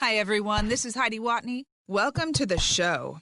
Hi, everyone. This is Heidi Watney. Welcome to the show.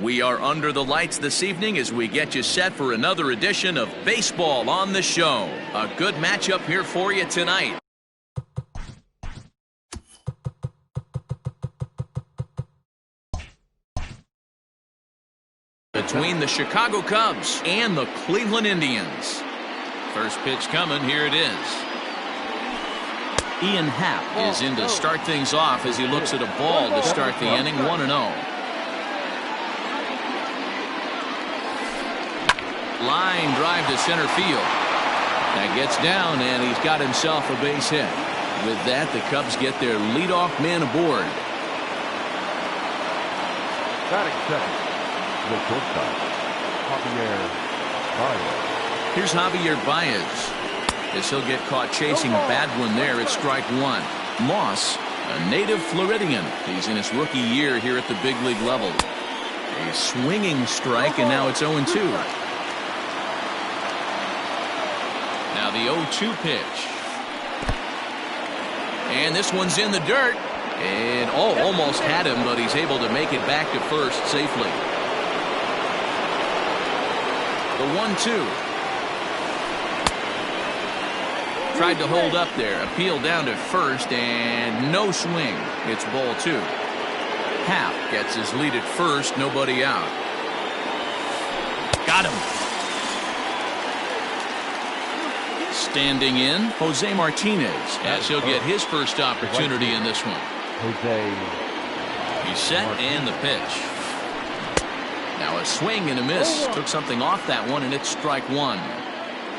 We are under the lights this evening as we get you set for another edition of Baseball on the Show. A good matchup here for you tonight. Between the Chicago Cubs and the Cleveland Indians. First pitch coming, here it is. Ian Happ is in to start things off as he looks at a ball to start the inning, 1-0. Line drive to center field. That gets down, and he's got himself a base hit. With that, the Cubs get their leadoff man aboard. Batting second, the shortstop, Javier Baez. Here's Javier Baez. As he'll get caught chasing a bad one there at strike one. Moss, a native Floridian. He's in his rookie year here at the big league level. A swinging strike, and now it's 0-2. Now the 0-2 pitch. And this one's in the dirt. And almost had him, but he's able to make it back to first safely. The 1-2. Tried to hold up there. Appeal down to first, and no swing. It's ball two. Happ gets his lead at first. Nobody out. Got him. Standing in, Jose Martinez, as he'll get his first opportunity in this one. He's set, and the pitch. Now a swing and a miss. Took something off that one, and it's strike one.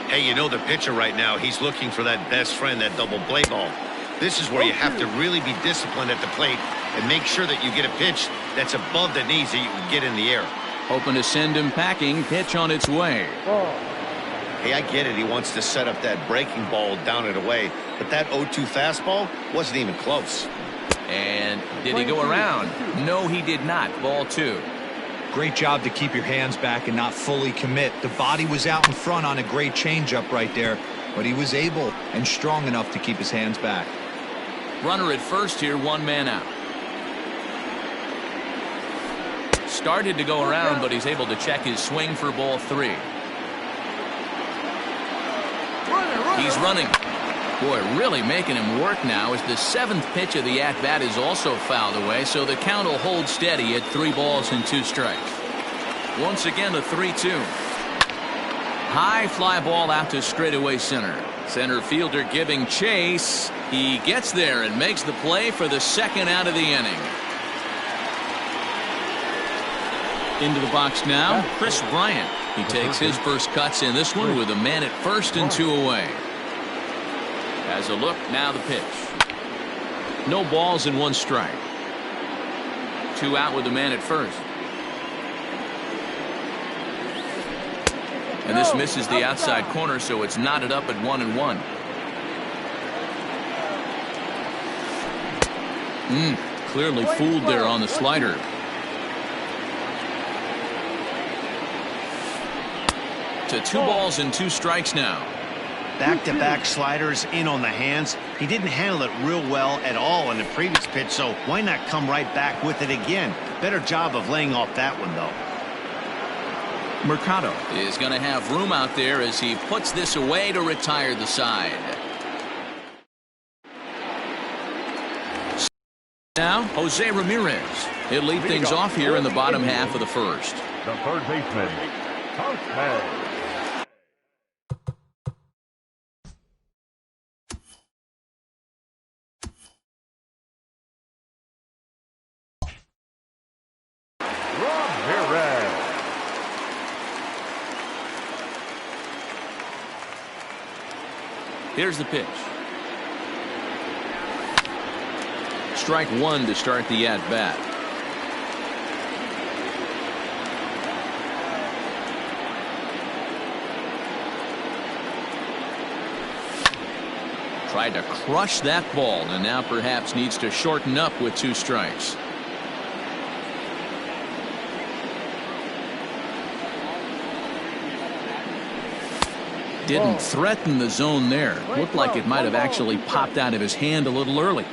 Hey, you know the pitcher right now, he's looking for that best friend, that double play ball. This is where you have to really be disciplined at the plate and make sure that you get a pitch that's above the knees that you can get in the air. Hoping to send him packing. Pitch on its way. Hey, I get it. He wants to set up that breaking ball down and away, but that 0-2 fastball wasn't even close. And did he go around? No, he did not. Ball two. Great job to keep your hands back and not fully commit. The body was out in front on a great changeup right there, but he was able and strong enough to keep his hands back. Runner at first here, 1 man out. Started to go around, but he's able to check his swing for ball 3. He's running. Boy, really making him work now as the 7th pitch of the at-bat is also fouled away, so the count will hold steady at 3 balls and 2 strikes. Once again, a 3-2. High fly ball out to straightaway center. Center fielder giving chase. He gets there and makes the play for the 2nd out of the inning. Into the box now, Chris Bryant. He takes his first cuts in this one with a man at first and 2 away. Has a look, now the pitch. No balls and 1 strike. 2 out with the man at first. And this misses the outside corner, so it's knotted up at 1-1. Clearly fooled there on the slider. To 2 balls and 2 strikes now. Back-to-back sliders in on the hands. He didn't handle it real well at all in the previous pitch, so why not come right back with it again? Better job of laying off that one, though. Mercado is going to have room out there as he puts this away to retire the side. Now, Jose Ramirez. He'll lead things off here in the bottom half of the first. The third baseman, Jose. Here's the pitch. Strike 1 to start the at-bat. Tried to crush that ball and now perhaps needs to shorten up with 2 strikes. Didn't threaten the zone there. Looked like it might have actually popped out of his hand a little early.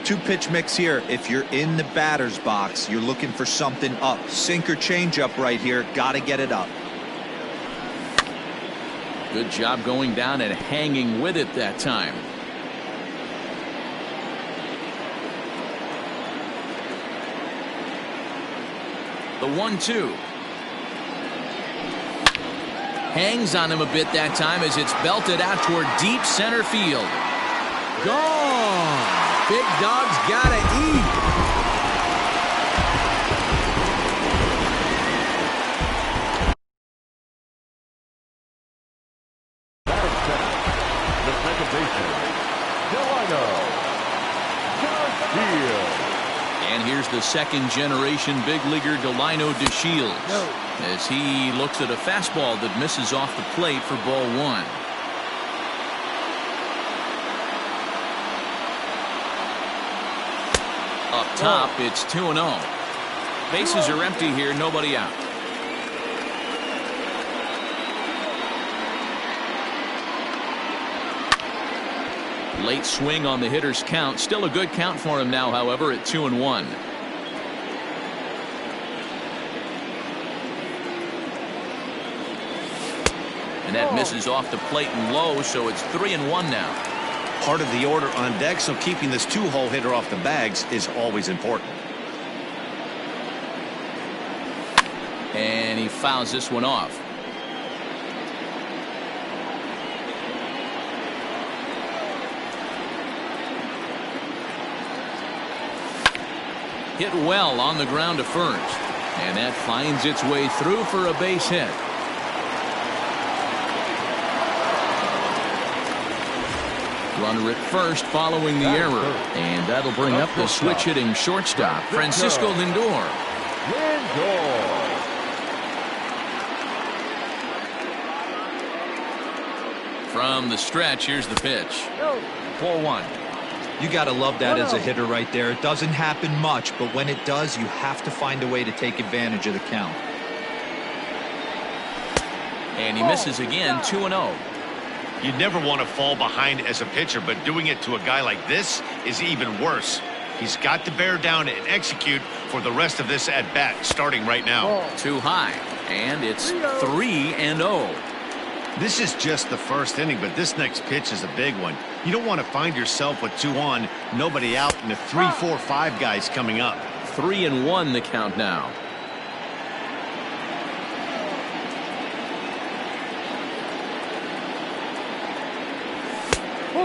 2-pitch mix here. If you're in the batter's box, you're looking for something up. Sinker changeup right here. Got to get it up. Good job going down and hanging with it that time. The 1-2. Hangs on him a bit that time as it's belted out toward deep center field. Gone. Big dog's gotta eat. The second baseman, And here's the 2nd generation big leaguer Delino DeShields as he looks at a fastball that misses off the plate for ball 1. Up top, it's 2-0. Bases are empty here, nobody out. Late swing on the hitter's count. Still a good count for him now, however, at 2-1. And that misses off the plate and low, so it's 3-1 now. Part of the order on deck, so keeping this 2-hole hitter off the bags is always important. And he fouls this one off. Hit well on the ground to first. And that finds its way through for a base hit. Runner at first following the error. And that'll bring up the switch hitting shortstop, Francisco Lindor. From the stretch, here's the pitch. 4-1. You got to love that as a hitter right there. It doesn't happen much, but when it does, you have to find a way to take advantage of the count. And he misses again, 2-0. You never want to fall behind as a pitcher, but doing it to a guy like this is even worse. He's got to bear down and execute for the rest of this at-bat, starting right now. Too high, and it's 3-0. This is just the first inning, but this next pitch is a big one. You don't want to find yourself with 2 on, nobody out, and the 3, 4, 5 guys coming up. 3-1 the count now.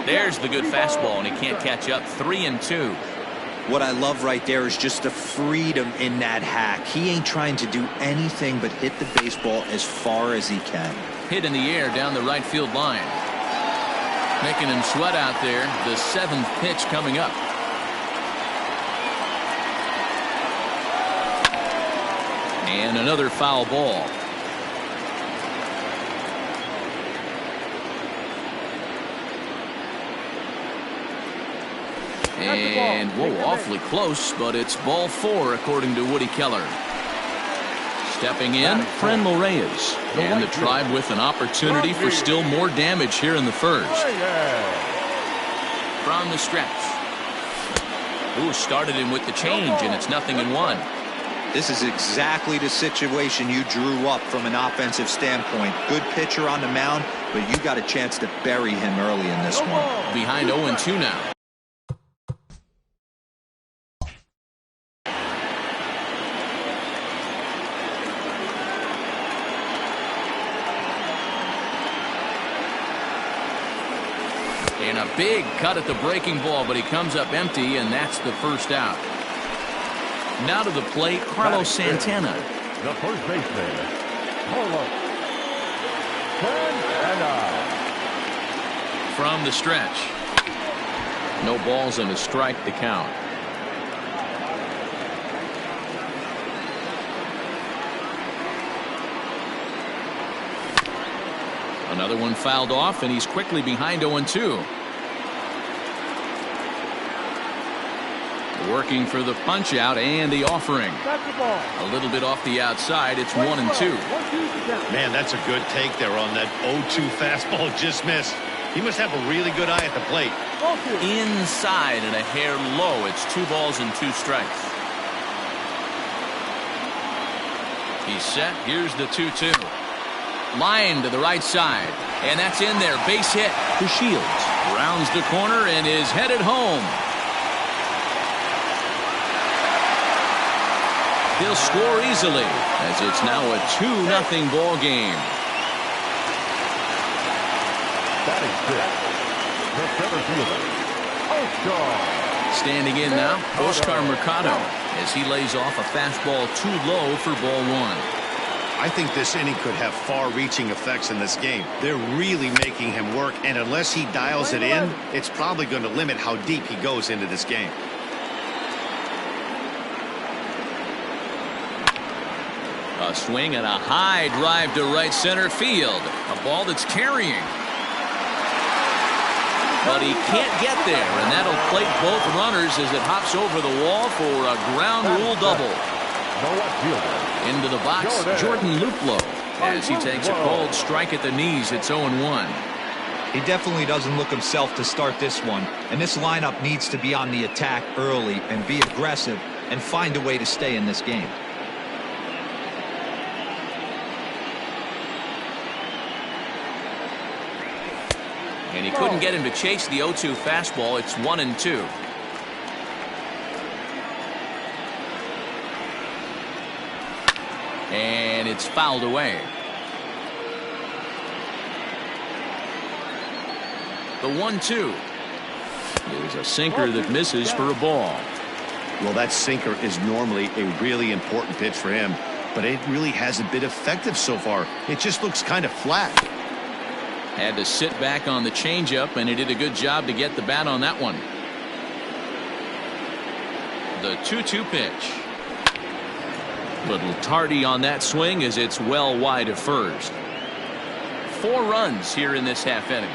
There's the good fastball, and he can't catch up. 3-2. What I love right there is just the freedom in that hack. He ain't trying to do anything but hit the baseball as far as he can. Hit in the air down the right field line. Making him sweat out there. The 7th pitch coming up. And another foul ball. And, whoa, awfully close, but it's ball 4 according to Woody Keller. Stepping in, Frenlo Reyes. And the Tribe with an opportunity for still more damage here in the first. From the stretch. Ooh, started him with the change, and it's 0-1. This is exactly the situation you drew up from an offensive standpoint. Good pitcher on the mound, but you got a chance to bury him early in this one. Behind 0-2 now. And a big cut at the breaking ball, but he comes up empty, and that's the first out. Now to the plate, Carlos Santana. The first baseman, Carlos Santana. From the stretch. No balls and a strike to count. Another one fouled off, and he's quickly behind 0-2. Working for the punch out and the offering. A little bit off the outside. It's 1-2. Man, that's a good take there on that 0-2 fastball. Just missed. He must have a really good eye at the plate. Inside and a hair low. It's 2 balls and 2 strikes. He's set. Here's the 2-2. Line to the right side. And that's in there. Base hit to Shields. Rounds the corner and is headed home. He'll score easily as it's now a 2-0 ball game. Batting fifth, the center fielder, Oscar. Standing in now, Oscar Mercado, as he lays off a fastball too low for ball 1. I think this inning could have far-reaching effects in this game. They're really making him work, and unless he dials it in, it's probably going to limit how deep he goes into this game. A swing and a high drive to right center field. A ball that's carrying. But he can't get there, and that'll plate both runners as it hops over the wall for a ground rule double. Into the box, Jordan Luplow, as he takes a cold strike at the knees. It's 0-1. He definitely doesn't look himself to start this one, and this lineup needs to be on the attack early and be aggressive and find a way to stay in this game. And he couldn't get him to chase the 0-2 fastball. It's 1-2. And it's fouled away. The 1-2 is a sinker that misses for a ball. Well, that sinker is normally a really important pitch for him, but it really hasn't been effective so far. It just looks kind of flat. Had to sit back on the changeup, and he did a good job to get the bat on that one. The 2-2 pitch. Little tardy on that swing as it's well wide of first. 4 runs here in this half inning.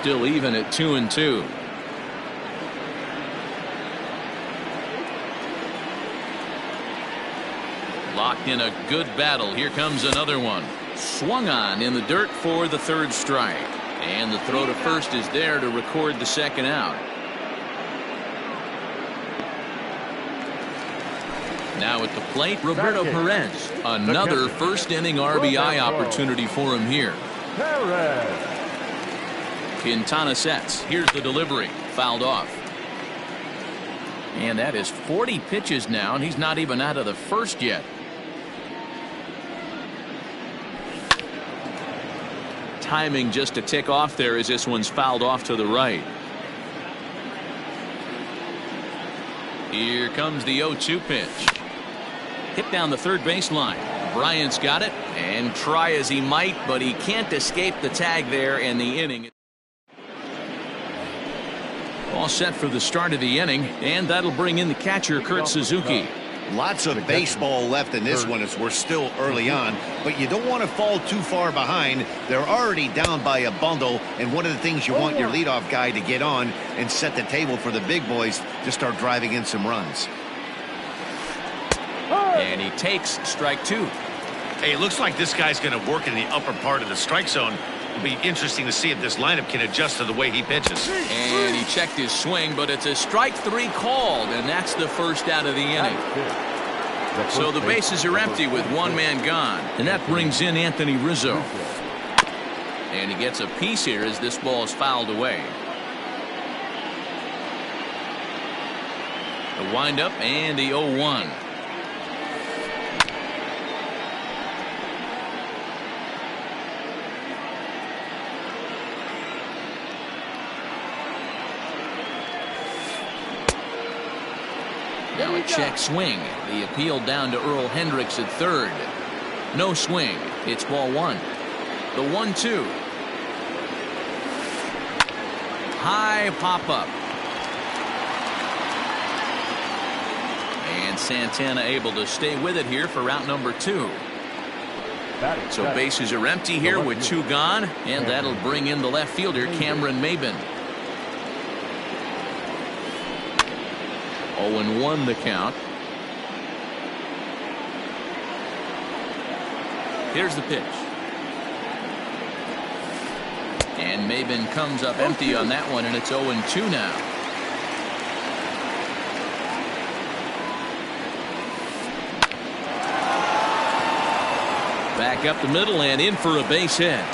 still even at 2-2. Locked in a good battle. Here comes another one. Swung on in the dirt for the third strike. And the throw to first is there to record the second out. Now at the plate, Roberto Perez. Another first inning RBI opportunity for him here. Quintana sets. Here's the delivery. Fouled off. And that is 40 pitches now, and he's not even out of the first yet. Timing just to tick off there as this one's fouled off to the right. Here comes the 0-2 pitch. Hit down the third baseline. Bryant's got it, and try as he might, but he can't escape the tag there in the inning. All set for the start of the inning, and that'll bring in the catcher, Kurt Suzuki. Lots of baseball left in this one as we're still early on, but you don't want to fall too far behind. They're already down by a bundle, and one of the things you want your leadoff guy to get on and set the table for the big boys to start driving in some runs. And he takes strike two. Hey, it looks like this guy's going to work in the upper part of the strike zone. It'll be interesting to see if this lineup can adjust to the way he pitches. And he checked his swing, but it's a strike three called, and that's the first out of the inning. So the bases are empty with one man gone, and that brings in Anthony Rizzo. And he gets a piece here as this ball is fouled away. The windup and the 0-1. Now a check swing. The appeal down to Earl Hendricks at third. No swing. It's ball one. The 1-2. High pop up. And Santana able to stay with it here for route number two. So bases are empty here with two gone, and that'll bring in the left fielder, Cameron Maybin. 0-1 the count. Here's the pitch. And Maybin comes up empty on that one, and it's 0-2 now. Back up the middle and in for a base hit.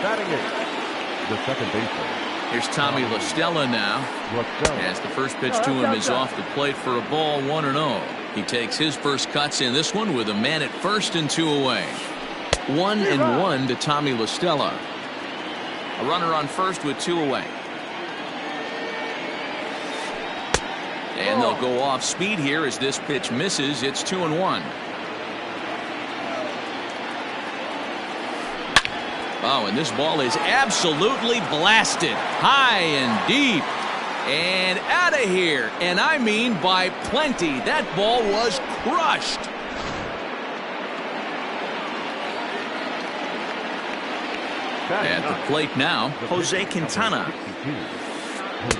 Batting it, the second baseman. Here's Tommy La Stella now, as the first pitch to him is off the plate for a ball, 1-0. He takes his first cuts in this one with a man at first and two away. 1-1 to Tommy La Stella. A runner on first with two away. And they'll go off speed here as this pitch misses. It's 2-1. Oh, and this ball is absolutely blasted. High and deep. And out of here. And I mean by plenty. That ball was crushed. At the plate now, Jose Quintana.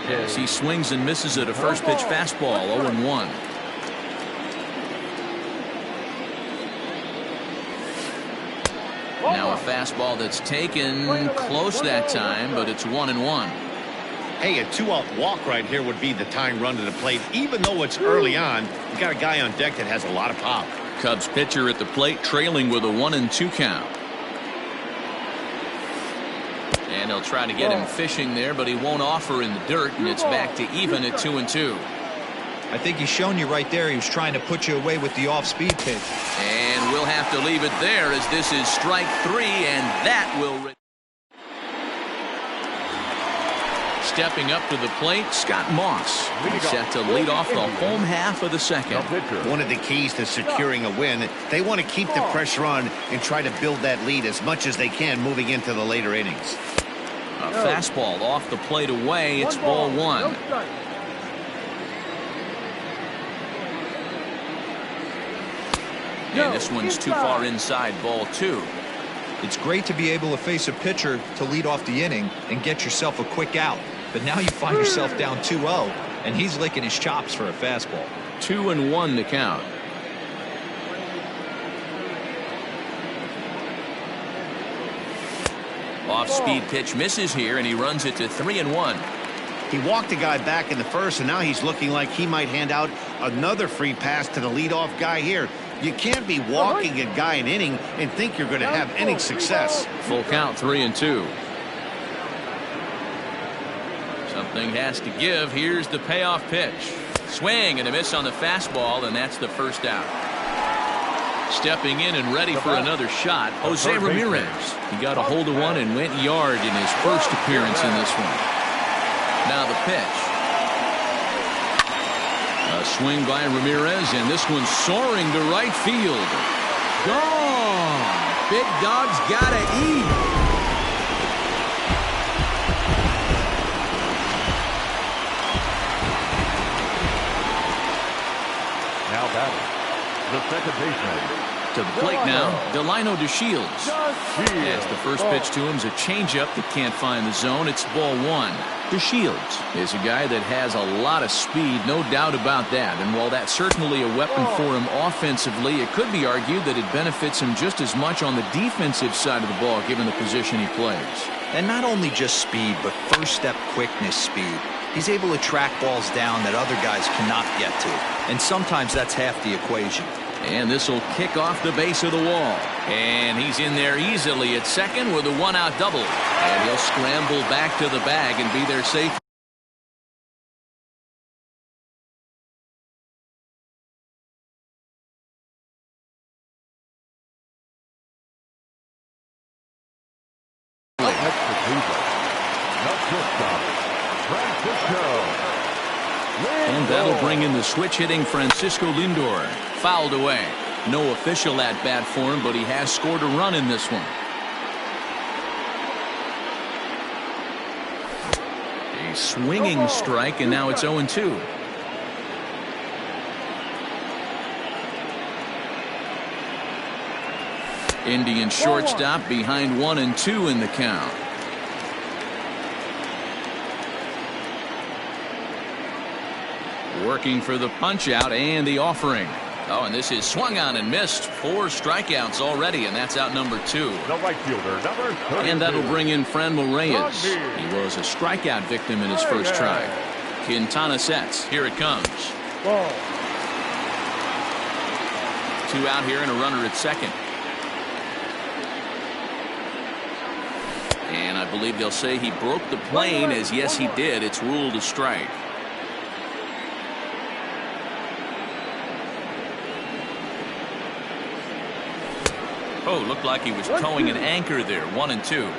As he swings and misses at a first pitch fastball, 0-1. Now a fastball that's taken close that time, but it's 1-1. Hey, a 2-out walk right here would be the tying run to the plate. Even though it's early on, you got a guy on deck that has a lot of pop. Cubs pitcher at the plate trailing with a 1-2 count. And they'll try to get him fishing there, but he won't offer in the dirt, and it's back to even at 2-2. I think he's shown you right there. He was trying to put you away with the off-speed pitch. And we'll have to leave it there as this is strike three, and that will. Stepping up to the plate, Scott Moss. He's set to lead off the home half of the second. One of the keys to securing a win, they want to keep the pressure on and try to build that lead as much as they can moving into the later innings. A fastball off the plate away. It's ball one. And this one's too far inside, ball 2. It's great to be able to face a pitcher to lead off the inning and get yourself a quick out. But now you find yourself down 2-0, and he's licking his chops for a fastball. 2-1 the count. Off-speed pitch misses here, and he runs it to 3-1. He walked the guy back in the first, and now he's looking like he might hand out another free pass to the leadoff guy here. You can't be walking a guy an inning and think you're going to have any success. Full count, 3-2. Something has to give. Here's the payoff pitch. Swing and a miss on the fastball, and that's the first out. Stepping in and ready for another shot, Jose Ramirez. He got a hold of one and went yard in his first appearance in this one. Now the pitch. A swing by Ramirez, and this one's soaring to right field. Gone. Big dog's gotta eat. Now batting, the second baseman. To the plate now, Delino DeShields. As the first pitch to him is a changeup that can't find the zone. It's ball 1. DeShields is a guy that has a lot of speed, no doubt about that. And while that's certainly a weapon for him offensively, it could be argued that it benefits him just as much on the defensive side of the ball, given the position he plays. And not only just speed, but first step quickness speed. He's able to track balls down that other guys cannot get to. And sometimes that's half the equation. And this will kick off the base of the wall. And he's in there easily at second with a 1-out double. And he'll scramble back to the bag and be there safe. And that'll bring in the switch-hitting Francisco Lindor. Fouled away. No official at-bat for him, but he has scored a run in this one. A swinging strike, and now it's 0-2. Indian shortstop behind 1-2 in the count. Working for the punch-out and the offering. Oh, and this is swung on and missed. 4 strikeouts already, and that's out number 2. The right fielder, number 32. And that'll bring in Franmil Reyes. He was a strikeout victim in his first try. Quintana sets. Here it comes. 2 out here and a runner at second. And I believe they'll say he broke the plane, as yes he did. It's ruled a strike. Oh, looked like he was towing an anchor there. 1-2.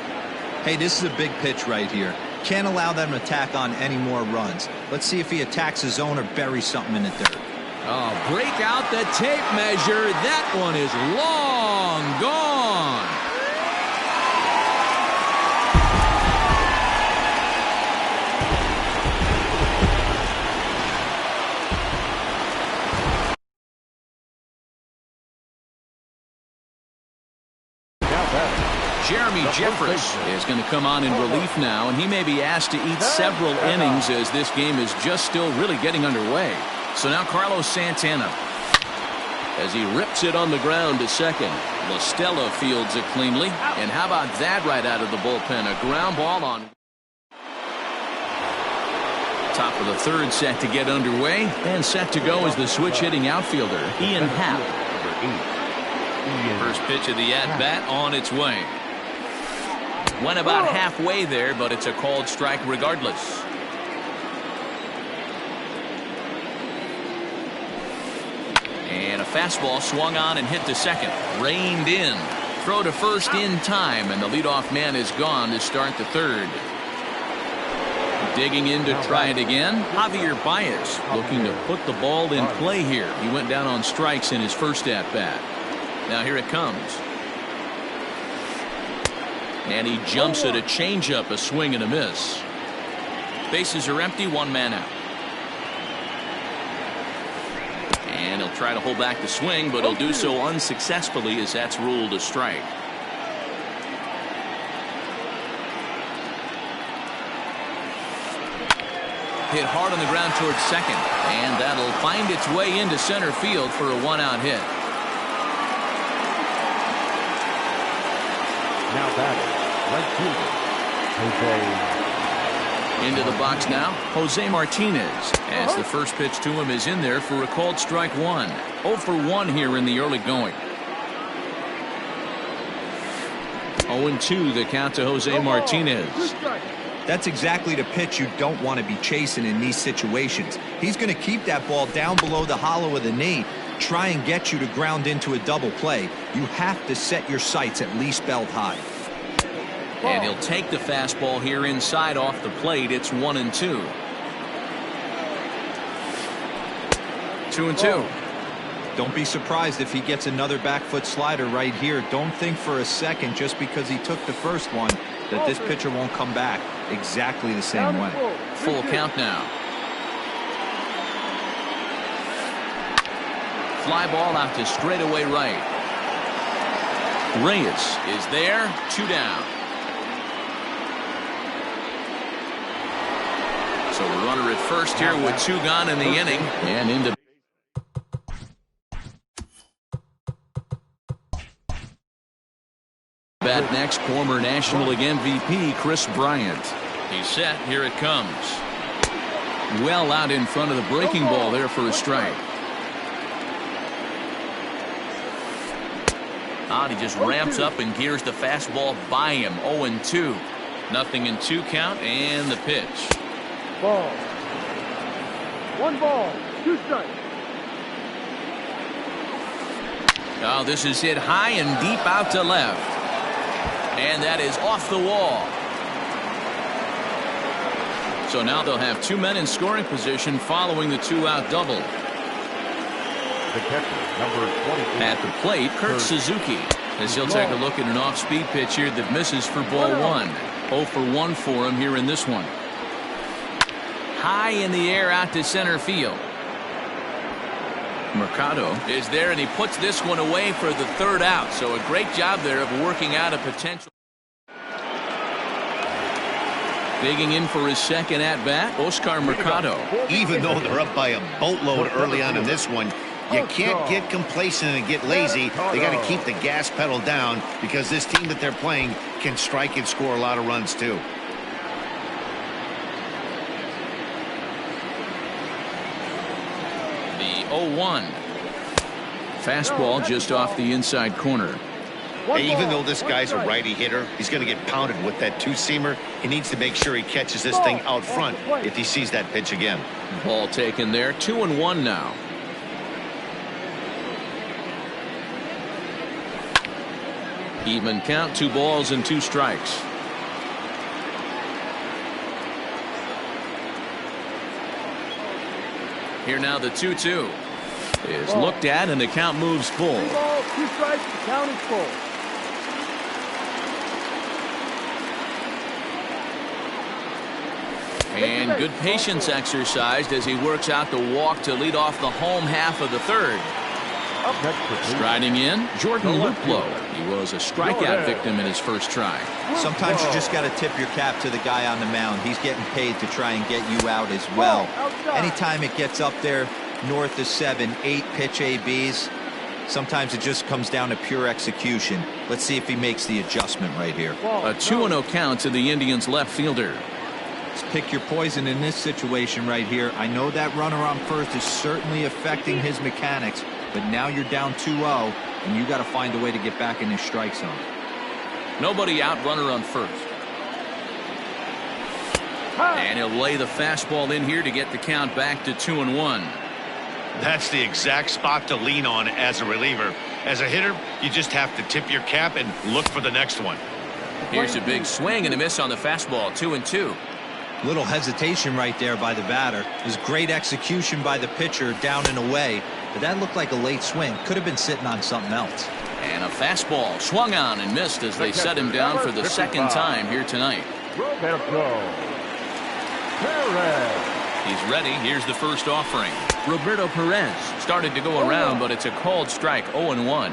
Hey, this is a big pitch right here. Can't allow them to tack on any more runs. Let's see if he attacks his zone or buries something in the dirt. Oh, break out the tape measure. That one is long gone. Jeremy Jeffress is going to come on in relief now, and he may be asked to eat several innings as this game is just still really getting underway. So now Carlos Santana, as he rips it on the ground to second. La Stella fields it cleanly. And how about that right out of the bullpen? A ground ball on top of the third, set to get underway, and set to go is the switch-hitting outfielder, Ian Happ. First pitch of the at-bat on its way. Went about halfway there, but it's a called strike regardless. And a fastball swung on and hit to second. Reined in. Throw to first in time, and the leadoff man is gone to start the third. Digging in to try it again, Javier Baez looking to put the ball in play here. He went down on strikes in his first at-bat. Now here it comes. And he jumps at a changeup, a swing and a miss. Bases are empty, 1 man out. And a He'll try to hold back the swing, but he'll do so unsuccessfully as that's ruled a strike. Hit hard on the ground towards second, and that'll find its way into center field for a one-out hit. Now batting, right fielder, Jose. Into the box now, Jose Martinez, as the first pitch to him is in there for a called strike one. 0 for 1 here in the early going. 0-2 the count to Jose Martinez. That's exactly the pitch you don't want to be chasing in these situations. He's going to keep that ball down below the hollow of the knee, try and get you to ground into a double play. You have to set your sights at least belt high. And he'll take the fastball here inside off the plate. It's 1-2. 2-2. Don't be surprised if he gets another back foot slider right here. Don't think for a second just because he took the first one that this pitcher won't come back exactly the same way. Full count now. Fly ball out to straightaway right. Reyes is there. 2 down. So a runner at first here with 2 gone in the inning. And into bat next, former National League MVP Chris Bryant. He's set. Here it comes. Well out in front of the breaking ball there for a strike. He just ramps up and gears the fastball by him. 0-2. Nothing in 2 count and the pitch. Ball. 1 ball, 2 strikes. Oh, this is hit high and deep out to left. And that is off the wall. So now they'll have 2 men in scoring position following the 2-out double. The catcher, number 28. At the plate, Kurt Suzuki, as he'll take a look at an off-speed pitch here that misses for ball 1. 0 for 1 for him here in this one. High in the air out to center field. Mercado is there, and he puts this one away for the 3rd out. So a great job there of working out a potential. Digging in for his 2nd at-bat, Oscar Mercado. Even though they're up by a boatload early on in this one, you can't get complacent and get lazy. They got to keep the gas pedal down because this team that they're playing can strike and score a lot of runs too. The 0-1. Fastball just off the inside corner. Hey, even though this guy's a righty hitter, he's going to get pounded with that 2-seamer. He needs to make sure he catches this thing out front if he sees that pitch again. Ball taken there. 2-1 now. Even count, 2 balls and 2 strikes. Here now the 2-2 is looked at and the count moves full. 3 balls, 2 strikes, the count is full. And good patience exercised as he works out the walk to lead off the home half of the 3rd. Striding in, Jordan Luplow. He was a strikeout victim in his first try. Sometimes you just got to tip your cap to the guy on the mound. He's getting paid to try and get you out as well. Anytime it gets up there north of 7, 8 pitch ABs, sometimes it just comes down to pure execution. Let's see if he makes the adjustment right here. A 2-0 count to the Indians left fielder. Let's pick your poison in this situation right here. I know that runner on first is certainly affecting his mechanics, but now you're down 2-0, and you got to find a way to get back in his strike zone. Nobody out, runner on first. And he'll lay the fastball in here to get the count back to 2-1. That's the exact spot to lean on as a reliever. As a hitter, you just have to tip your cap and look for the next one. Here's a big swing and a miss on the fastball. 2-2. Little hesitation right there by the batter. It was great execution by the pitcher down and away, but that looked like a late swing. Could have been sitting on something else. And a fastball swung on and missed as they set him down for the 2nd time here tonight. He's ready. Here's the first offering. Roberto Perez started to go around, but it's a called strike. 0-1.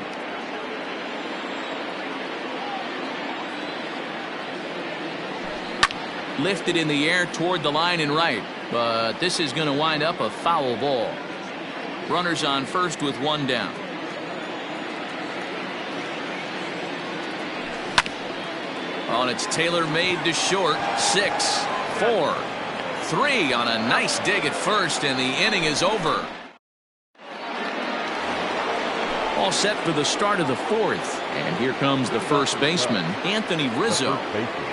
Lifted in the air toward the line and right, but this is going to wind up a foul ball. Runners on first with one down. Oh, it's tailor-made to short. 6, 4, 3 on a nice dig at first, and the inning is over. All set for the start of the fourth, and here comes the first baseman, Anthony Rizzo.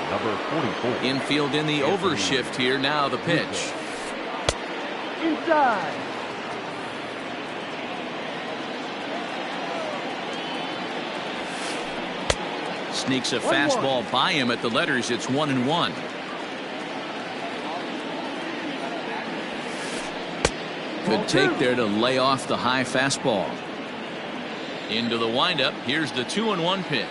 Number 44. Infield in the overshift here. Now the pitch. Inside. Sneaks a fastball by him at the letters. It's 1-1. Good take there to lay off the high fastball. Into the windup. Here's the 2-1 pitch.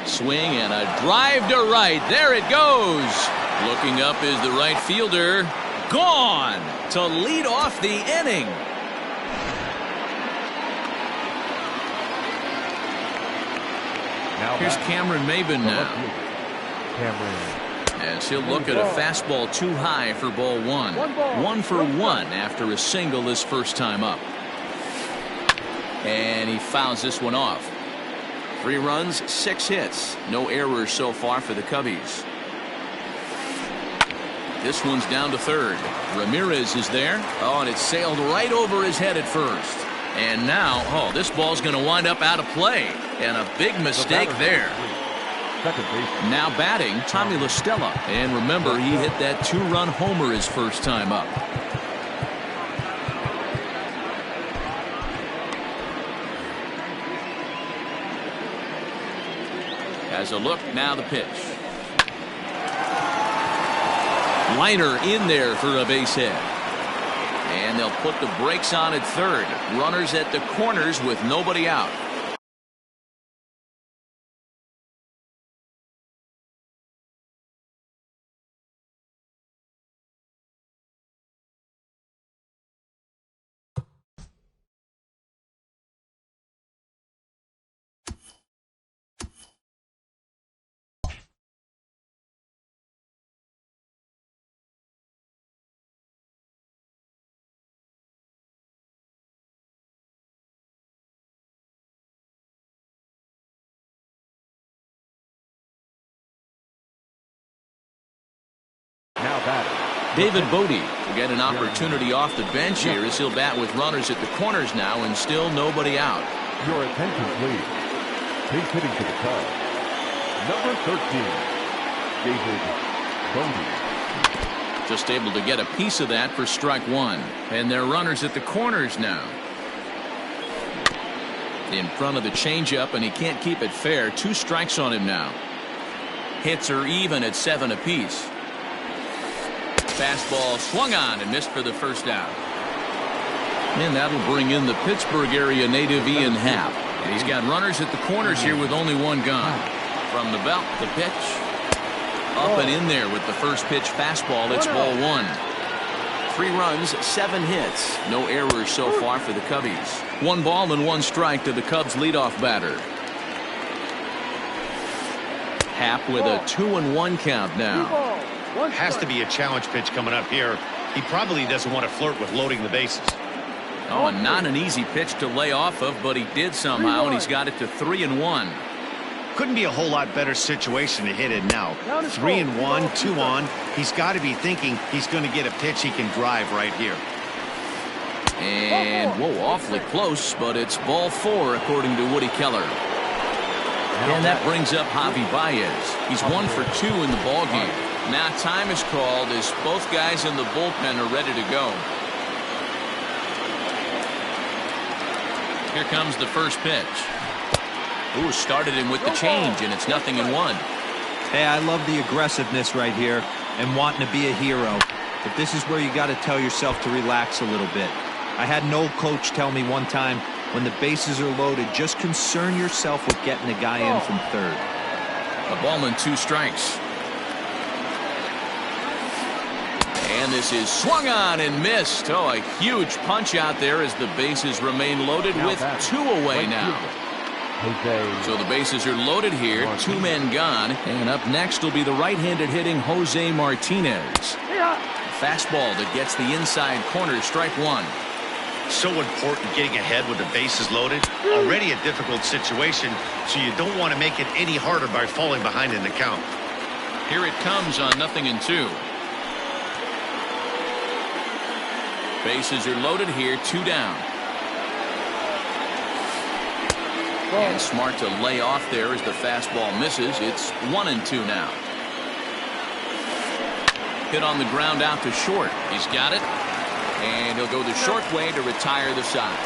Swing and a drive to right. There it goes. Looking up is the right fielder. Gone to lead off the inning. Now here's Cameron Maben now. As he'll look at a fastball too high for ball one. 1 for 1 after a single his first time up. And he fouls this one off. 3 runs, 6 hits. No errors so far for the Cubbies. This one's down to third. Ramirez is there. Oh, and it sailed right over his head at first. And now, oh, this ball's going to wind up out of play. And a big mistake there. Now batting, Tommy La Stella. And remember, he hit that 2-run homer his first time up. As a look, now the pitch. Liner in there for a base hit. And they'll put the brakes on at third. Runners at the corners with nobody out. Now batting. David Bodie will get an opportunity off the bench here as he'll bat with runners at the corners now and still nobody out. Your attention, please. He's hitting to the Cubs. Number 13, David Bodie. Just able to get a piece of that for strike one. And they're runners at the corners now. In front of the changeup, and he can't keep it fair. 2 strikes on him now. Hits are even at 7 apiece. Fastball swung on and missed for the first out. And that'll bring in the Pittsburgh area native Ian Happ. And he's got runners at the corners here with only 1 gone. From the belt, the pitch. Up and in there with the first pitch fastball. It's ball 1. 3 runs, 7 hits. No errors so far for the Cubbies. 1 ball and 1 strike to the Cubs leadoff batter. Happ with a 2-1 count now. Has to be a challenge pitch coming up here. He probably doesn't want to flirt with loading the bases. Oh, and not an easy pitch to lay off of, but he did somehow, and he's got it to 3-1. Couldn't be a whole lot better situation to hit it now. 3-1, 2 on. He's got to be thinking he's going to get a pitch he can drive right here. And, whoa, awfully close, but it's ball 4 according to Woody Keller. And that brings up Javi Baez. He's 1 for 2 in the ballgame. Now time is called as both guys in the bullpen are ready to go. Here comes the first pitch. Ooh, started him with the change, and it's 0-1. Hey, I love the aggressiveness right here and wanting to be a hero. But this is where you got to tell yourself to relax a little bit. I had an old coach tell me one time, When the bases are loaded, just concern yourself with getting the guy in from third. A ball and 2 strikes. And this is swung on and missed. Oh, a huge punch out there as the bases remain loaded with 2 away now. So the bases are loaded here, 2 men gone, and up next will be the right-handed hitting Jose Martinez. Fastball that gets the inside corner, strike 1. So important getting ahead with the bases loaded. Already a difficult situation, so you don't want to make it any harder by falling behind in the count. Here it comes on 0-2. Bases are loaded here, 2 down. And smart to lay off there as the fastball misses. It's 1-2 now. Hit on the ground out to short. He's got it. And he'll go the short way to retire the side.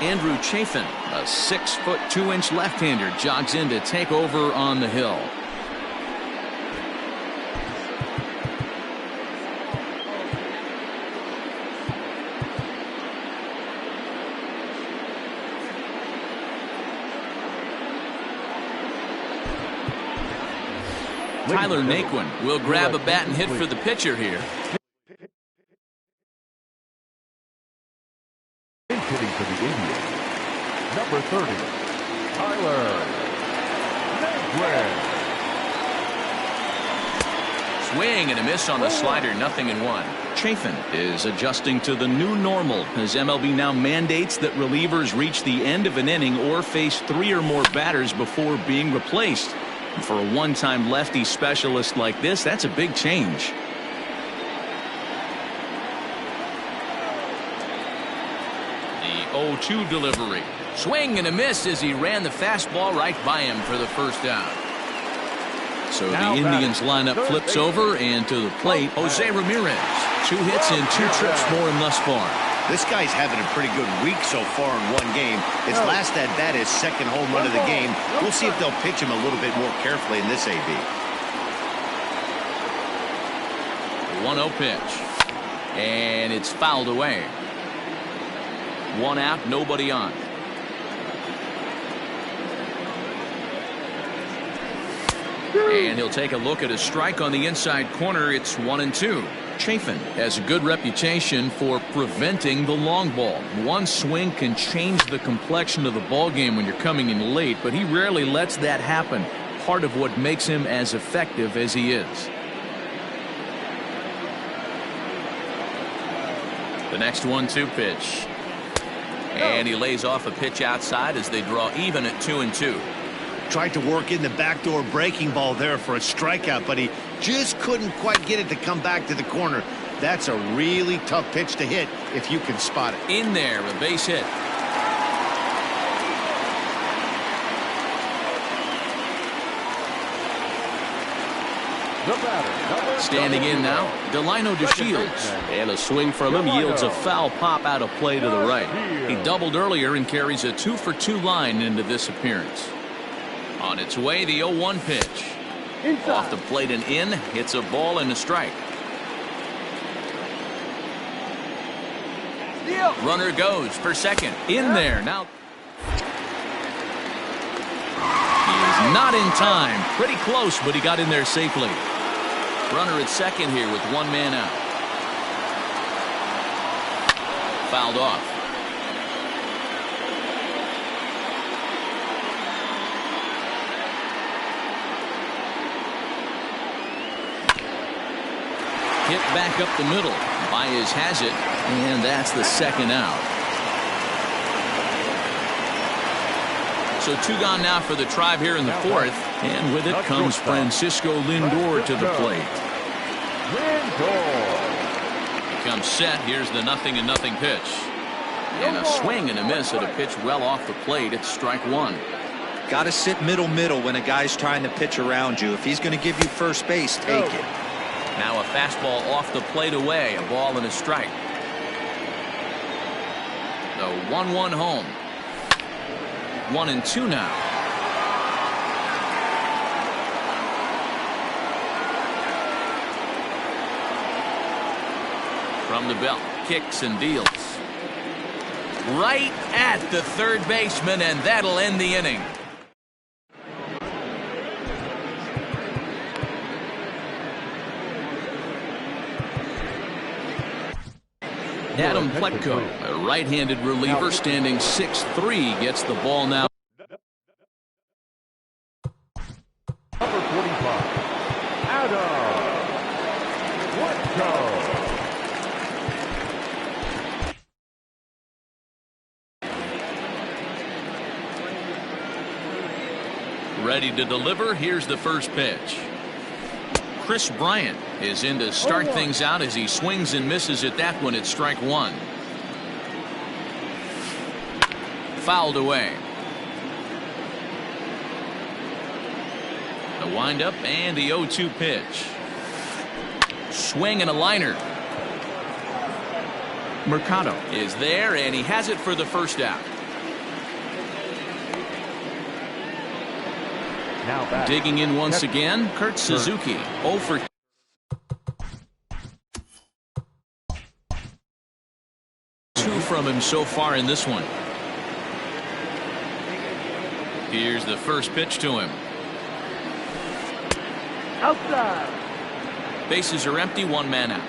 Andrew Chafin, a 6-foot 2-inch left-hander, jogs in to take over on the hill. Tyler Naquin will grab a bat and hit for the pitcher here. Hitting for the Indians, number 30, Tyler Naquin. Swing and a miss on the slider, 0-1. Chafin is adjusting to the new normal as MLB now mandates that relievers reach the end of an inning or face 3 or more batters before being replaced. And for a one-time lefty specialist like this, that's a big change. The 0-2 delivery. Swing and a miss as he ran the fastball right by him for the first down. So the Indians lineup flips over, and to the plate, Jose Ramirez. 2 hits and 2 trips for him thus far. This guy's having a pretty good week so far in 1 game. His last at bat is 2nd home run of the game. We'll see if they'll pitch him a little bit more carefully in this AB. 1-0 pitch. And it's fouled away. 1 out, nobody on. And he'll take a look at a strike on the inside corner. It's 1-2. Chafin has a good reputation for preventing the long ball. One swing can change the complexion of the ball game when you're coming in late, but he rarely lets that happen. Part of what makes him as effective as he is. The next 1-2 pitch. And he lays off a pitch outside as they draw even at 2-2. Tried to work in the backdoor breaking ball there for a strikeout, but he just couldn't quite get it to come back to the corner. That's a really tough pitch to hit if you can spot it. In there, a base hit. Standing in now, Delino DeShields. And a swing from him yields a foul pop out of play to the right. He doubled earlier and carries a 2-for-2 line into this appearance. On its way, the 0-1 pitch. Inside. Off the plate and in, hits a ball and a strike. Runner goes for second. In there. Now he's not in time. Pretty close, but he got in there safely. Runner at second here with 1 man out. Fouled off. Hit back up the middle. Baez has it, and that's the 2nd out. So 2 gone now for the Tribe here in the 4th, and with it comes Francisco Lindor to the plate. He comes set. Here's the 0-0 pitch. And a swing and a miss at a pitch well off the plate. It's strike 1. Got to sit middle when a guy's trying to pitch around you. If he's going to give you first base, take it. Now a fastball off the plate away, a ball and a strike. The 1-1 home. 1-2 now. From the belt, kicks and deals. Right at the third baseman, and that'll end the inning. Adam Pletko, a right-handed reliever standing 6'3", gets the ball now. Number 45, Adam Pletko. Ready to deliver. Here's the first pitch. Chris Bryant is in to start things out as he swings and misses at that one at strike one. Fouled away. The windup and the 0-2 pitch. Swing and a liner. Mercado is there, and he has it for the first out. Now back. Digging in once again, Kurt Suzuki. 0 for 2 from him so far in this one. Here's the first pitch to him. Outside. Bases are empty, one man out.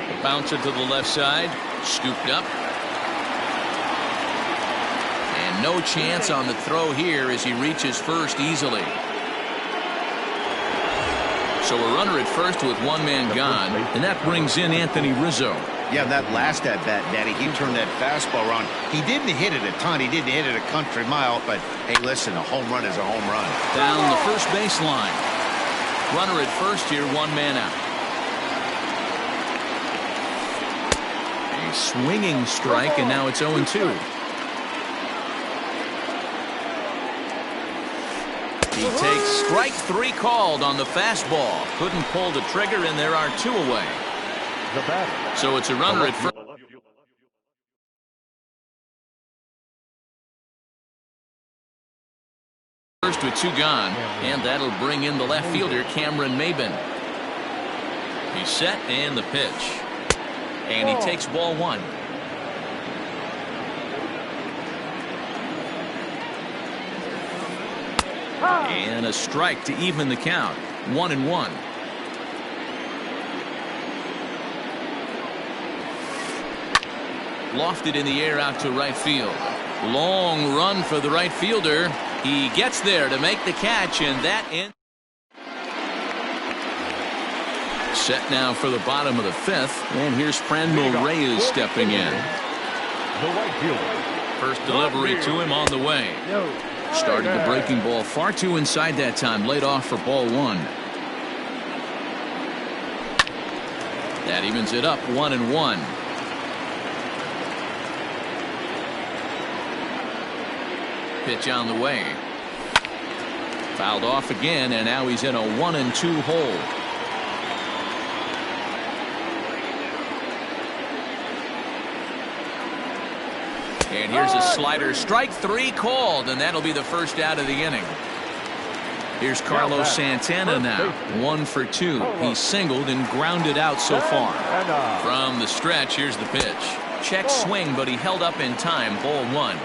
The bouncer to the left side, scooped up. And no chance on the throw here as he reaches first easily. So a runner at first with one man gone, and that brings in Anthony Rizzo. Yeah, that last at-bat, Daddy, he turned that fastball around. He didn't hit it a ton. He didn't hit it a country mile. But, hey, listen, a home run is a home run. Down the first baseline. Runner at first here, one man out. A swinging strike, and now it's 0-2. He takes strike three called on the fastball. Couldn't pull the trigger, and there are two away. The batter. So it's a runner at first. First with two gone, and that'll bring in the left fielder, Cameron Maben. He's set, and the pitch. And he takes ball one. And a strike to even the count. 1-1. Lofted in the air out to right field. Long run for the right fielder. He gets there to make the catch, and that ends. Set now for the bottom of the fifth, and here's Franmil Reyes stepping in. The right fielder. First delivery to him on the way. Started the breaking ball far too inside that time. Laid off for ball one. That evens it up 1-1. Pitch on the way. Fouled off again, and now he's in a 1-2 hole. And here's a slider. Strike three called, and that'll be the first out of the inning. Here's Carlos Santana now. 1 for 2. He singled and grounded out so far. From the stretch, here's the pitch. Check swing, but he held up in time. Ball one.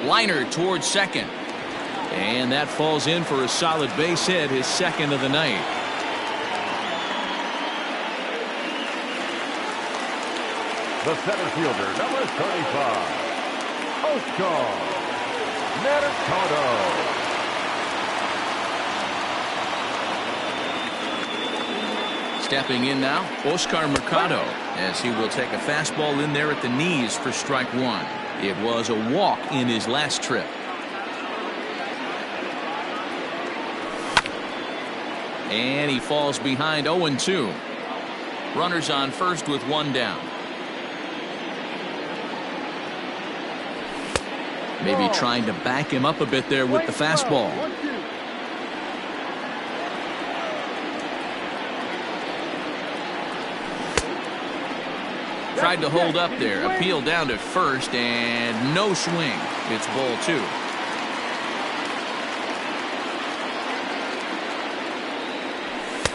Liner towards second. And that falls in for a solid base hit, his second of the night. The center fielder, number 35, Oscar Mercado. Stepping in now, Oscar Mercado, as he will take a fastball in there at the knees for strike one. It was a walk in his last trip. And he falls behind 0-2. Runners on first with one down. Maybe trying to back him up a bit there with the fastball. Tried to hold up there. Appeal down to first and no swing. It's ball 2.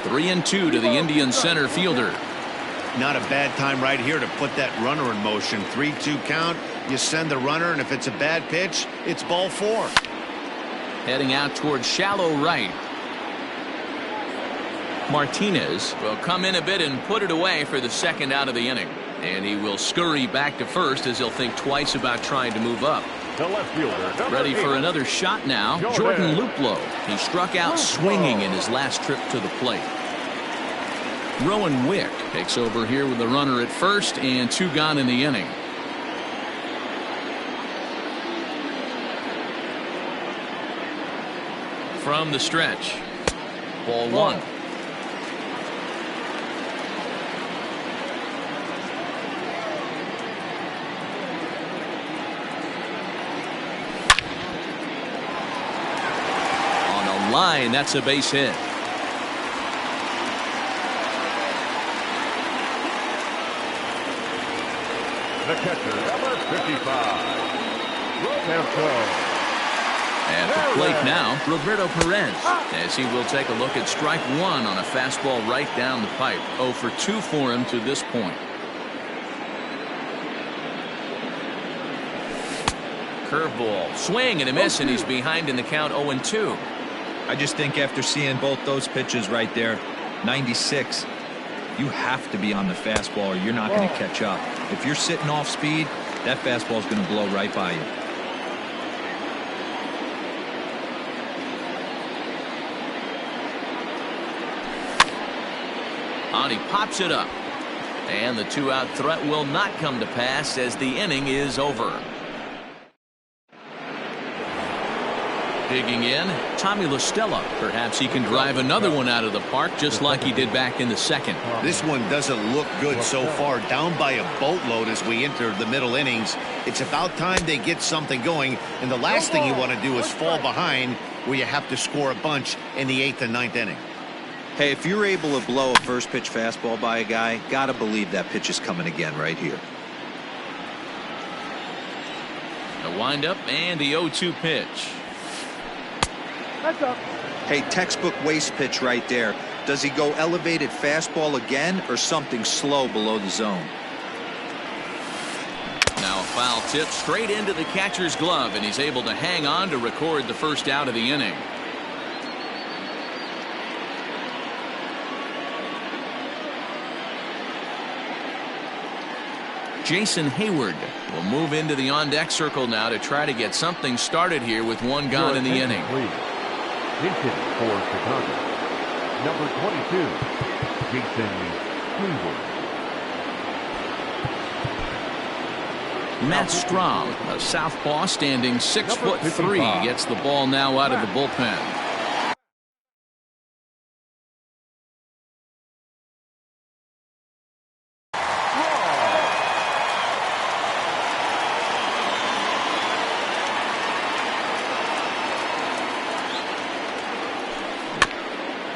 Three and 2 to the Indian center fielder. Not a bad time right here to put that runner in motion. 3-2 count. You send the runner, and if it's a bad pitch, it's ball 4. Heading out towards shallow right. Martinez will come in a bit and put it away for the second out of the inning. And he will scurry back to first as he'll think twice about trying to move up. The left fielder, Ready for another shot now. Jordan Luplow. He struck out swinging in his last trip to the plate. Rowan Wick takes over here with the runner at first and 2 gone in the inning. From the stretch. Ball 1. On a line, that's a base hit. the catcher, number 55, Roberto. At the plate now, Roberto Perez, as he will take a look at strike 1 on a fastball right down the pipe. 0 for 2 for him to this point. Curveball, swing and a miss, and he's behind in the count 0-2. I just think after seeing both those pitches right there, 96, you have to be on the fastball or you're not going to catch up. If you're sitting off speed, that fastball is going to blow right by you. And he pops it up. And the 2-out threat will not come to pass as the inning is over. Digging in, Tommy La Stella. Perhaps he can drive another one out of the park just like he did back in the second. This one doesn't look good so far. Down by a boatload as we enter the middle innings. It's about time they get something going. And the last thing you want to do is fall behind where you have to score a bunch in the 8th and 9th inning. Hey, if you're able to blow a first pitch fastball by a guy, gotta believe that pitch is coming again right here. The windup and the 0-2 pitch. That's up. Hey, textbook waste pitch right there. Does he go elevated fastball again or something slow below the zone? Now a foul tip straight into the catcher's glove, and he's able to hang on to record the first out of the inning. Jason Hayward will move into the on-deck circle now to try to get something started here with 1 gone in the inning. Jason for Chicago. Number 22, Jason Hayward. Matt Strom, a southpaw standing 6'3", gets the ball now out of the bullpen.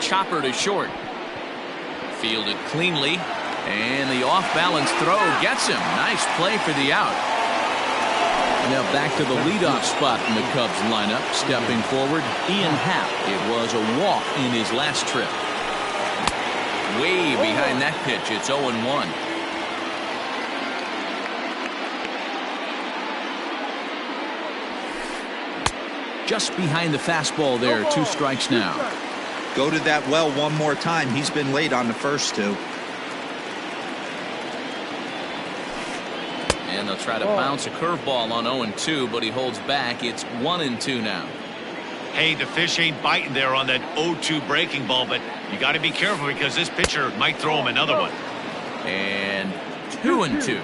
Chopper to short. Fielded cleanly, and the off-balance throw gets him. Nice play for the out. Now back to the leadoff spot in the Cubs lineup. Stepping forward, Ian Happ. It was a walk in his last trip. Way behind that pitch. It's 0-1. Just behind the fastball there. 2 strikes now. Go to that well one more time. He's been late on the first 2. And they'll try to bounce a curveball on 0-2, but he holds back. It's 1-2 now. Hey, the fish ain't biting there on that 0-2 breaking ball, but you got to be careful because this pitcher might throw him another one. And 2-2.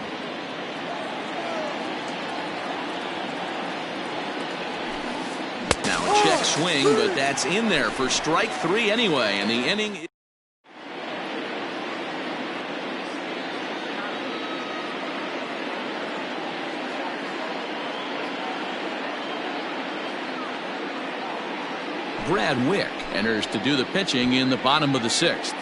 Now a check swing, but that's in there for strike 3 anyway, and the inning. Brad Wick enters to do the pitching in the bottom of the 6th.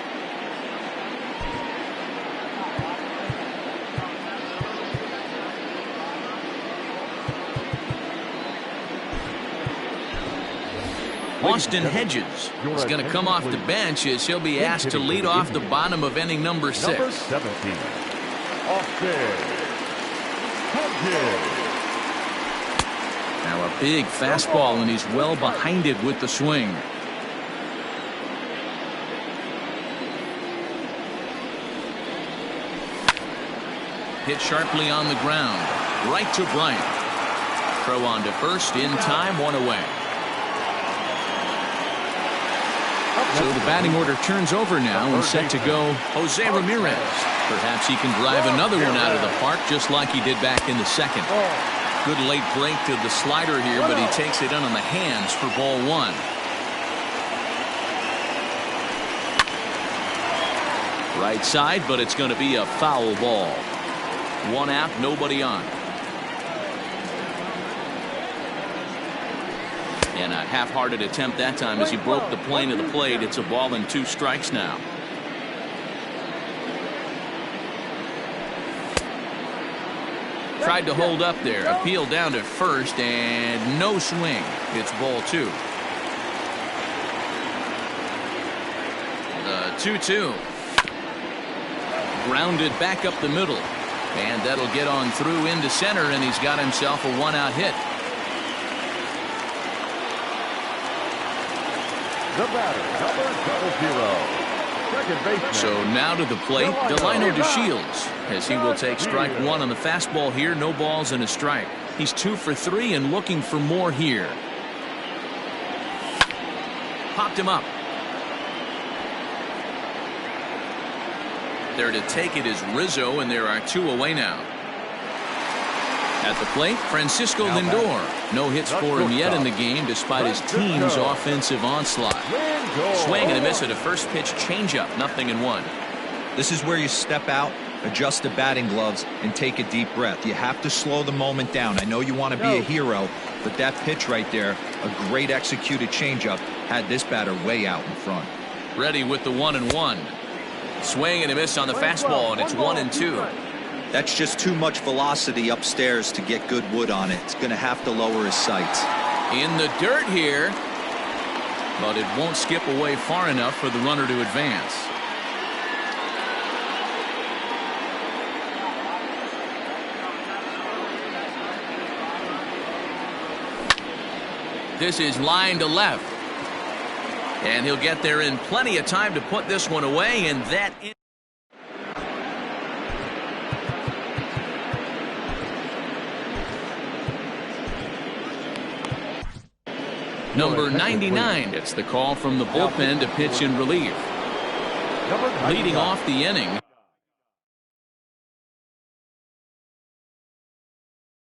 Austin Hedges is going to come off the bench as he'll be asked to lead off the bottom of inning number 6. Number 17, Austin Hedges. Now a big fastball, and he's well behind it with the swing. Hit sharply on the ground, right to Bryant. Throw on to first, in time, 1 away. So the batting order turns over now and set to go Jose Ramirez. Perhaps he can drive another one out of the park just like he did back in the second. Good late break to the slider here, but he takes it in on the hands for ball 1. Right side, but it's going to be a foul ball. 1 out, nobody on. And a half-hearted attempt that time as he broke the plane of the plate. It's a ball and 2 strikes now. Tried to hold up there. Appeal down to first and no swing. It's ball 2. The 2-2. Grounded back up the middle. And that'll get on through into center, and he's got himself a 1-out hit. The batter, number 00, second baseman. So now to the plate, Delino DeShields, as he will take strike 1 on the fastball here. No balls and a strike. He's 2 for 3 and looking for more here. Popped him up. There to take it is Rizzo, and there are 2 away now. At the plate, Francisco Lindor. No hits for him yet in the game despite his team's offensive onslaught. Swing and a miss at a first pitch changeup. 0-1. This is where you step out, adjust the batting gloves, and take a deep breath. You have to slow the moment down. I know you want to be a hero, but that pitch right there, a great executed changeup, had this batter way out in front. Ready with the 1-1. Swing and a miss on the fastball, and it's 1-2. That's just too much velocity upstairs to get good wood on it. It's going to have to lower his sights. In the dirt here, but it won't skip away far enough for the runner to advance. This is line to left. And he'll get there in plenty of time to put this one away, and that is number 99. It's the call from the bullpen to pitch in relief. Leading off the inning,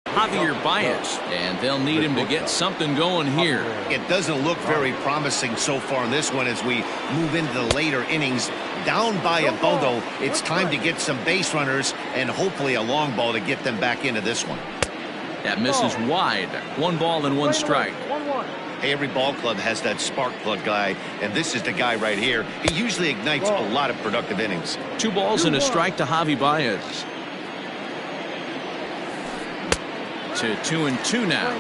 Javier Baez, and they'll need him to get something going here. It doesn't look very promising so far in this one as we move into the later innings. Down by a bundle, it's time to get some base runners and hopefully a long ball to get them back into this one. That misses wide. 1 ball and 1 strike. Hey, every ball club has that spark plug guy, and this is the guy right here. He usually ignites a lot of productive innings. 2 balls and a strike to Javi Baez. To 2-2 now.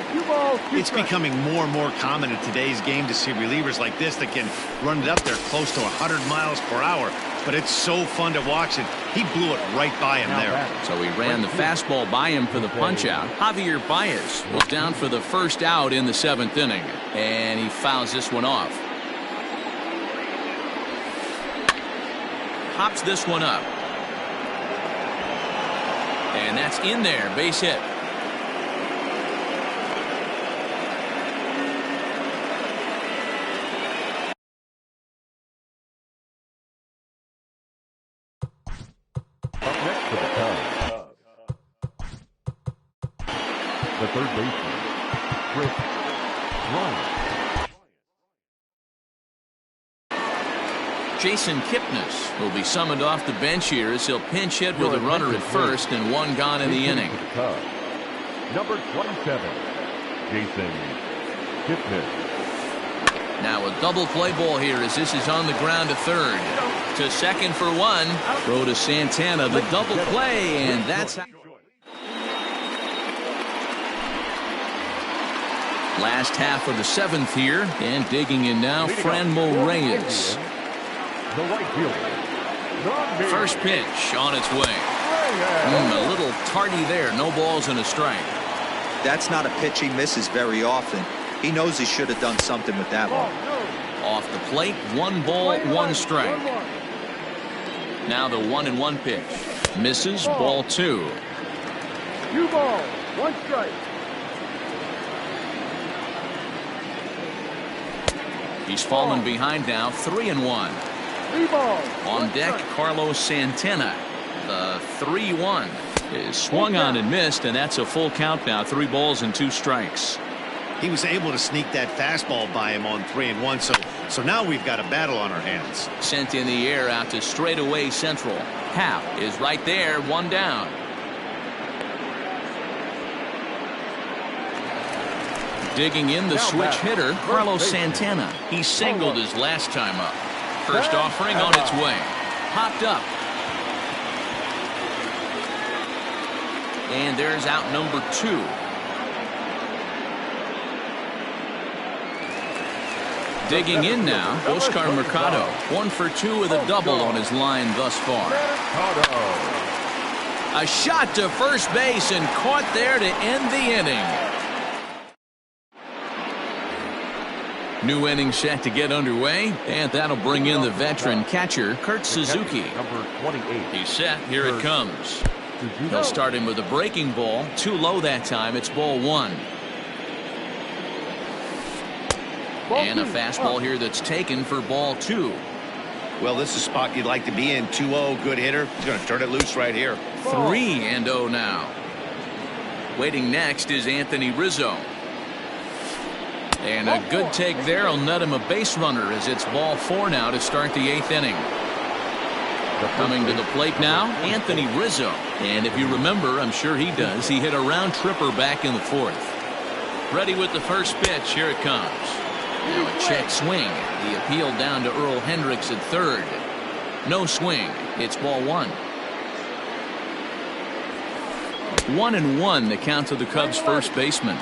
It's becoming more and more common in today's game to see relievers like this that can run it up there close to 100 miles per hour. But it's so fun to watch it. He blew it right by him there. So he ran the fastball by him for the punch-out. Javier Baez was down for the first out in the 7th inning. And he fouls this one off. Hops this one up. And that's in there. Base hit. The third baseman, Chris Bryant. Jason Kipnis will be summoned off the bench here as he'll pinch hit with a runner at first and 1 gone in the inning. Number 27, Jason Kipnis. Now a double play ball here as this is on the ground to third. To second for 1. Throw to Santana, the double play, and that's how. Last half of the 7th here, and digging in now, Franmil Reyes. The right fielder. First pitch on its way. A little tardy there. No balls and a strike. That's not a pitch he misses very often. He knows he should have done something with that one. Off the plate, 1 ball, 1 strike. Now the 1-1 pitch. Misses, ball 2. 2 balls, 1 strike. He's fallen behind now, 3-1. 3 balls. On deck, Carlos Santana. The 3-1 is swung on and missed, and that's a full count now. 3 balls and 2 strikes. He was able to sneak that fastball by him on 3-1, so now we've got a battle on our hands. Sent in the air out to straightaway central. Happ is right there, 1 down. Digging in the switch hitter, Carlos Santana. He singled his last time up. First offering on its way. Popped up. And there's out number 2. Digging in now, Oscar Mercado. 1 for 2 with a double on his line thus far. A shot to first base and caught there to end the inning. New inning set to get underway, and that'll bring in the veteran catcher, Kurt Suzuki. Number 28. He's set. Here it comes. He'll start him with a breaking ball. Too low that time. It's ball 1. And a fastball here that's taken for ball 2. Well, this is a spot you'd like to be in. 2-0, good hitter. He's going to turn it loose right here. 3-0 now. Waiting next is Anthony Rizzo. And a good take there will net him a base runner as it's ball 4 now to start the 8th inning. Coming to the plate now, Anthony Rizzo. And if you remember, I'm sure he does, he hit a round tripper back in the 4th. Ready with the first pitch. Here it comes. Now a check swing. The appeal down to Earl Hendricks at 3rd. No swing. It's ball 1. 1-1 the count to the Cubs first baseman.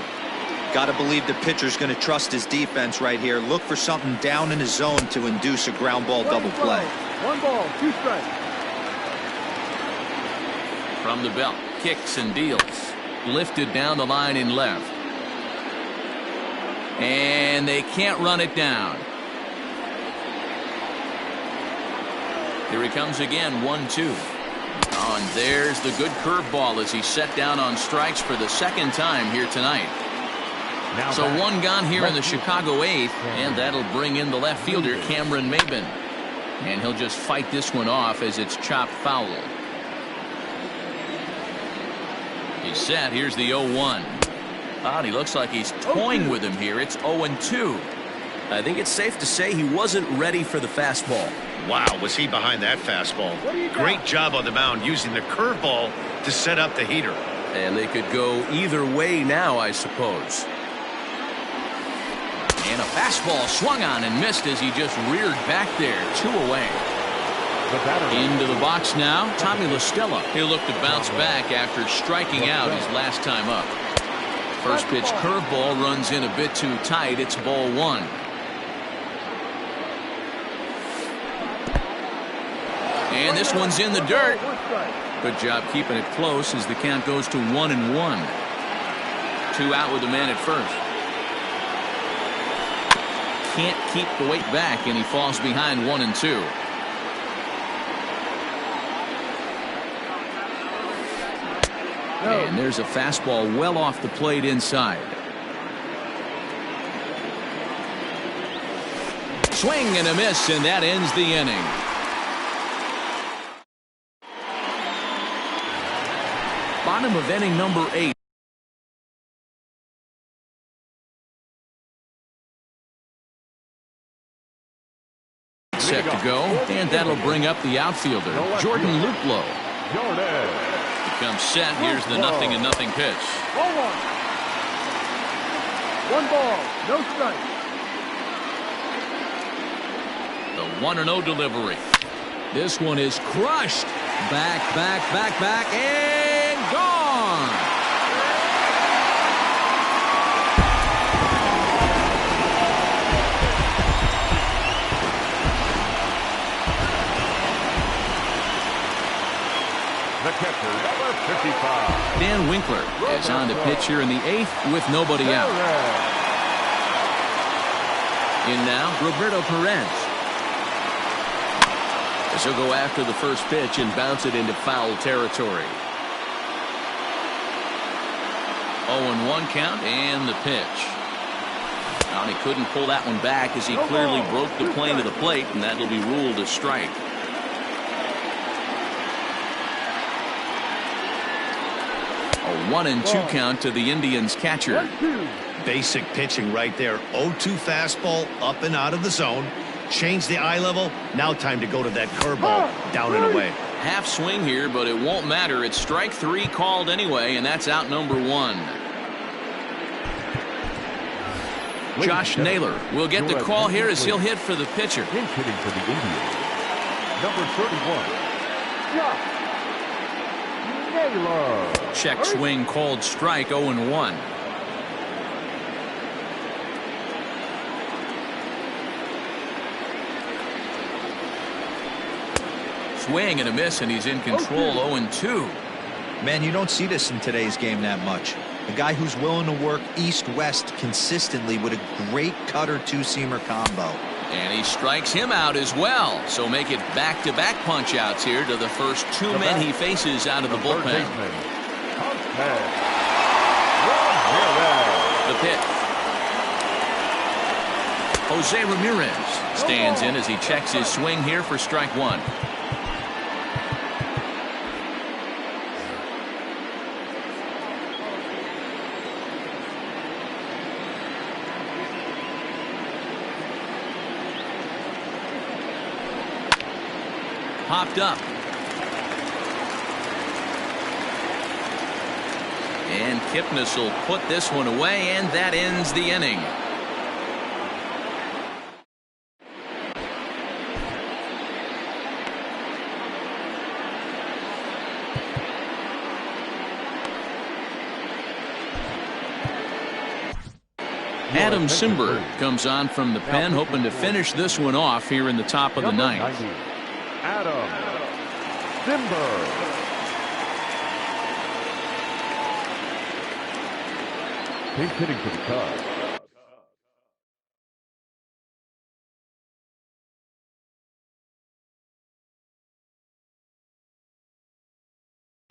Got to believe the pitcher's going to trust his defense right here. Look for something down in his zone to induce a ground ball double play. 1 ball, 2 strikes. From the belt, kicks and deals. Lifted down the line in left. And they can't run it down. Here he comes again, 1-2. Oh, and there's the good curveball as he's set down on strikes for the 2nd time here tonight. So 1 gone here in the Chicago 8th, and that'll bring in the left fielder, Cameron Maybin. And he'll just fight this one off as it's chopped foul. He's set. Here's the 0-1. And he looks like he's toying with him here. It's 0-2. I think it's safe to say he wasn't ready for the fastball. Wow, was he behind that fastball. Great job on the mound using the curveball to set up the heater. And they could go either way now, I suppose. And a fastball swung on and missed as he just reared back there. 2 away. Into the box now, Tommy La Stella. He'll look to bounce back after striking out his last time up. First pitch curveball runs in a bit too tight. It's ball 1. And this one's in the dirt. Good job keeping it close as the count goes to 1-1. 2 out with the man at first. Can't keep the weight back, and he falls behind 1-2. And there's a fastball well off the plate inside. Swing and a miss, and that ends the inning. Bottom of inning number 8. Set to go, and that'll bring up the outfielder, Jordan Luplow. Becomes set. Here's the 0-0 pitch. 1 ball, no strike. The 1-0 delivery. This one is crushed. Back, and gone. The catcher, number 55. Dan Winkler is on the pitch here in the 8th with nobody out. In now, Roberto Perez. As he'll go after the first pitch and bounce it into foul territory. 0-1 count and the pitch. Now he couldn't pull that one back as he clearly broke the plane of the plate, and that'll be ruled a strike. A 1-2 count to the Indians catcher. Basic pitching right there. 0-2 fastball up and out of the zone. Change the eye level. Now time to go to that curveball down and away. Half swing here, but it won't matter. It's strike 3 called anyway, and that's out number 1. Josh Naylor will get the call here as he'll hit for the pitcher. Pinch hitting for the Indians. Number 31. Josh Naylor. Check swing called strike. 0-1. Swing and a miss, and he's in control. 0-2. Man, you don't see this in today's game that much. A guy who's willing to work east-west consistently with a great cutter two-seamer combo. And he strikes him out as well. So make it back-to-back punch-outs here to the first 2 men he faces out of the bullpen. The pitch. Jose Ramirez stands in as he checks his swing here for strike 1. Popped up. And Kipnis will put this one away, and that ends the inning. Adam Simber comes on from the pen, hoping to finish this one off here in the top of the 9th. Adam Simber. Pinch hitting for the Cubs.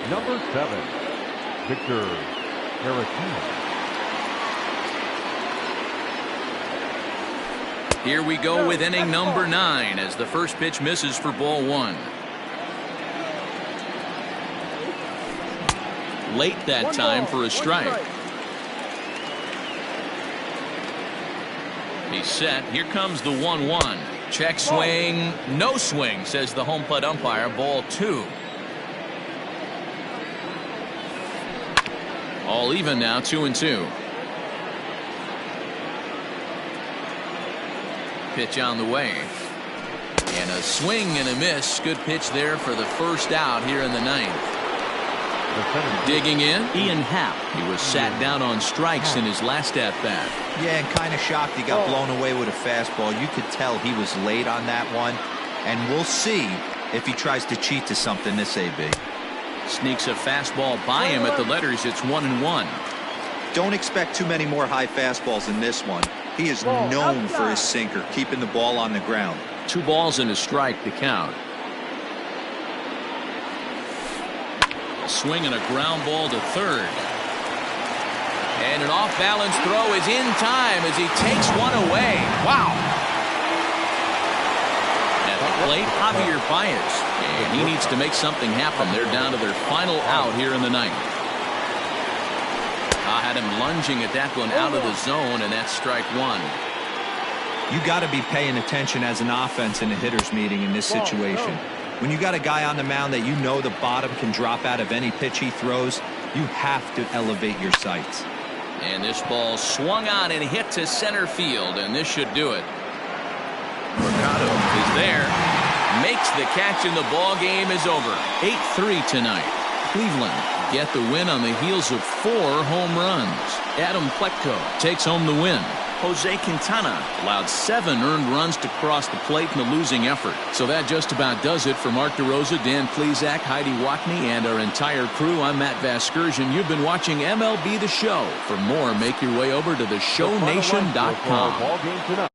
Number 7, Victor Caratini. Here we go with inning number 9 as the first pitch misses for ball 1. Late that time for a strike. He's set. Here comes the 1-1. Check swing. No swing, says the home plate umpire. Ball 2. All even now, 2-2. Pitch on the way. And a swing and a miss. Good pitch there for the first out here in the 9th. Digging in, Ian Happ. He was sat down on strikes in his last at-bat. Yeah, and kind of shocked he got blown away with a fastball. You could tell he was late on that one. And we'll see if he tries to cheat to something this AB. Sneaks a fastball by him at the letters. It's 1-1. Don't expect too many more high fastballs in this one. He is known for his sinker, keeping the ball on the ground. 2 balls and a strike to count. A swing and a ground ball to third. And an off-balance throw is in time as he takes one away. Wow. At the plate, Javier Baez. And he needs to make something happen. They're down to their final out here in the 9th. Had him lunging at that one out of the zone, and that's strike 1. You got to be paying attention as an offense in a hitter's meeting in this situation. When you got a guy on the mound that you know the bottom can drop out of any pitch he throws, you have to elevate your sights. And this ball swung on and hit to center field, and this should do it. Mercado is there, makes the catch, and the ball game is over. 8-3 tonight. Cleveland get the win on the heels of 4 home runs. Adam Plutko takes home the win. Jose Quintana allowed 7 earned runs to cross the plate in the losing effort. So that just about does it for Mark DeRosa, Dan Plesac, Heidi Watney, and our entire crew. I'm Matt Vasgersian. You've been watching MLB The Show. For more, make your way over to theshownation.com.